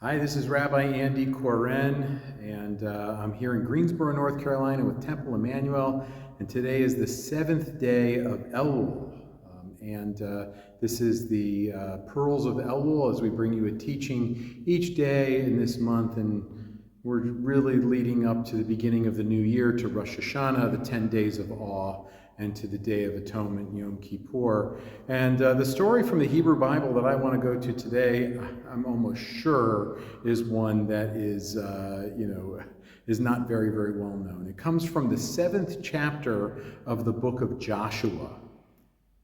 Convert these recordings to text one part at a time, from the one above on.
Hi, this is Rabbi Andy Koren, and I'm here in Greensboro, North Carolina with Temple Emmanuel, and today is the 7th day of Elul. This is the Pearls of Elul as we bring you a teaching each day in this month, and we're really leading up to the beginning of the new year, to Rosh Hashanah, the 10 days of awe, and to the Day of Atonement, Yom Kippur. And the story from the Hebrew Bible that I want to go to today, I'm almost sure, is one that is not very, very well known. It comes from the 7th chapter of the book of Joshua.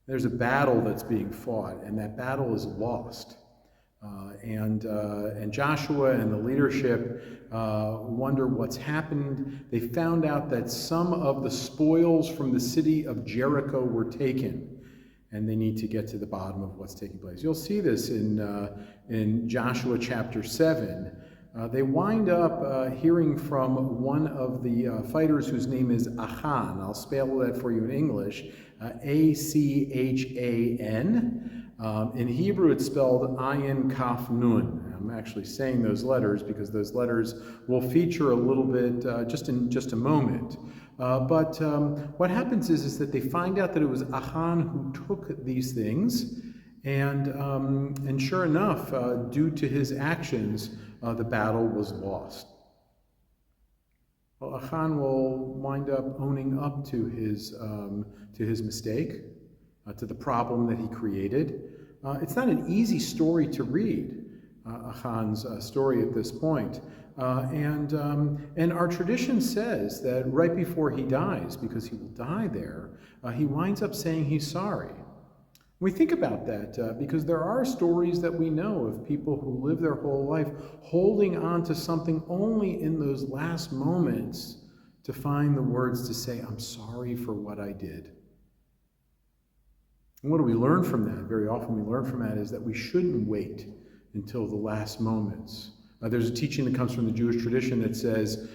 There's a battle that's being fought, and that battle is lost. And Joshua and the leadership wonder what's happened. They found out that some of the spoils from the city of Jericho were taken, and they need to get to the bottom of what's taking place. You'll see this in Joshua chapter 7. They wind up hearing from one of the fighters whose name is Achan. I'll spell that for you in English, Achan. In Hebrew, it's spelled Ayin Kaf Nun. I'm actually saying those letters because those letters will feature a little bit just in a moment. But what happens is that they find out that it was Achan who took these things, and sure enough, due to his actions, the battle was lost. Well, Achan will wind up owning up to his mistake, to the problem that he created. It's not an easy story to read, Achan's story at this point. And our tradition says that right before he dies, because he will die there, he winds up saying he's sorry. We think about that because there are stories that we know of people who live their whole life holding on to something only in those last moments to find the words to say, I'm sorry for what I did. And what do we learn from that? Very often we learn from that is that we shouldn't wait until the last moments. There's a teaching that comes from the Jewish tradition that says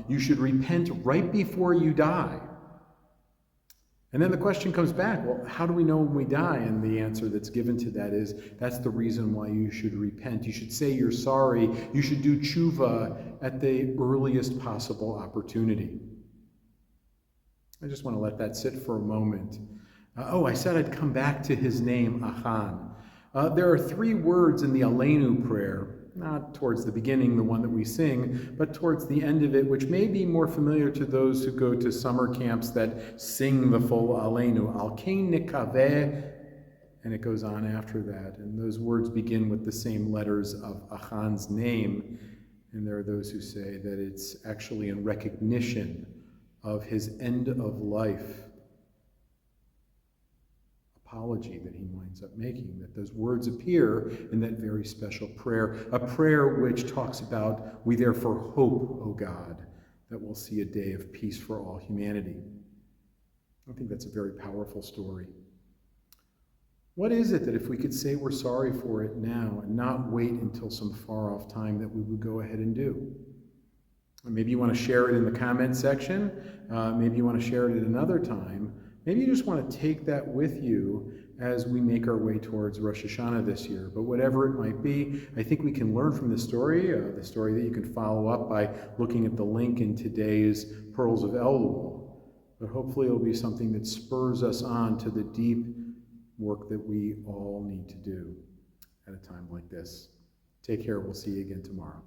you should repent right before you die. And then the question comes back, well, how do we know when we die? And the answer that's given to that is that's the reason why you should repent. You should say you're sorry. You should do tshuva at the earliest possible opportunity. I just want to let that sit for a moment. I said I'd come back to his name, Achan. There are 3 words in the Aleinu prayer, not towards the beginning, the one that we sing, but towards the end of it, which may be more familiar to those who go to summer camps that sing the full Aleinu. Al Kain Nikaveh, and it goes on after that. And those words begin with the same letters of Achan's name. And there are those who say that it's actually in recognition of his end of life apology that he winds up making, that those words appear in that very special prayer, a prayer which talks about, we therefore hope, O God, that we'll see a day of peace for all humanity. I think that's a very powerful story. What is it that if we could say we're sorry for it now and not wait until some far-off time that we would go ahead and do? Maybe you want to share it in the comment section. Maybe you want to share it at another time. Maybe you just want to take that with you as we make our way towards Rosh Hashanah this year. But whatever it might be, I think we can learn from this story, the story that you can follow up by looking at the link in today's Pearls of Elul. But hopefully it'll be something that spurs us on to the deep work that we all need to do at a time like this. Take care. We'll see you again tomorrow.